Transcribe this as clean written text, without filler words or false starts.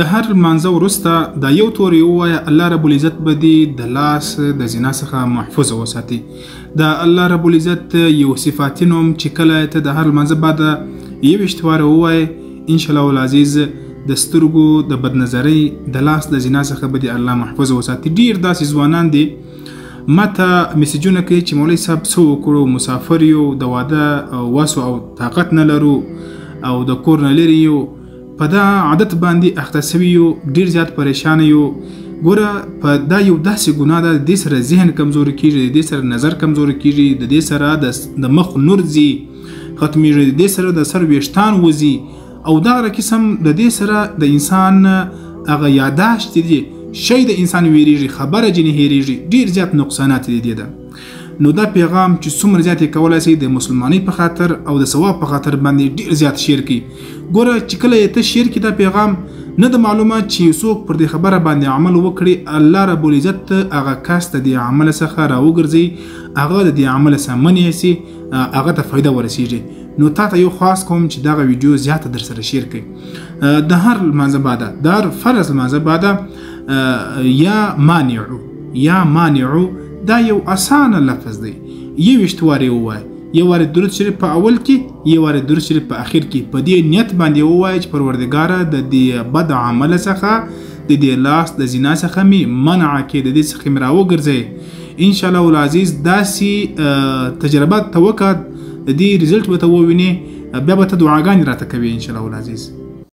د هر لمانځه وروسته دا یو توري ووایه الله رب العزت به دې د لاس د زنا څخه محفوظ وساتي. د الله رب العزت یو صفاتي نوم چې کله ته د هر لمانځه بعد 21 واره ووایې انشاءالله العزیز د سترګو د بدنظرۍ د لاس د زنا څخه به دې الله محفوظ وساتي. ډېر داسې ځوانان دي ما ته میسیجونه کوي چې مولوي صاحب څه وکړو، مسافر یو، د واده وس او طاقت نه لرو او د کور نه لرې یو، په دا عادت باندې اخته سوي یو، ډېر زیات پریشان یو. ګوره په دا یو داسې ګناه ده، د دې سره ذهن کمزوري کېږي، د دې سره نظر کمزوري کېږي، د دې سره د مخ نور ځي ختمیږي، د دې سره د سر ویښتان وځي او دغه قسم د دې سره د انسان هغه یاداشت دي شی د انسان ویریږي، خبره ځینې هېرېږي، ډېر زیات نقصانات دي ده. نو دا پیغام چې څومره زیات یې کولی شي د مسلمانۍ په خاطر او د ثواب په خاطر باندې ډېر زیات شیر کړي. ګوره چې کله یې ته شیر کړي دا پیغام نه د معلومه چې څوک پر دې خبره باندې عمل وکړي، الله رب العزت هغه کس د دې عمل څخه راوګرځي، هغه د دې عمل څخه منع شي، هغه ته فایده ورسیږي. نو تا ته یو خواست کوم چې دغه ویډیو زیاته در سره شیر کړي. د هر لمانځه بعده، د هر فرض لمانځه بعده یا مانعو دا یو اسانه لفظ دی. 21 وارې ووایه، یو وارې درود شریف په اول کې، یو وارې درود شریف په اخر کې. په دې نیت باندې ووایه چې پروردګاره د دې بد عمل څخه، د دې لاس د زنا څخه مې منع کړې، د دې څخه مې راوګرځئ. انشاءالله العزیز داسې تجربه ته وکړه، د دې رزلټ به ته ووینې، بیا به ته دعاګانې راته کوې انشاءالله العزیز.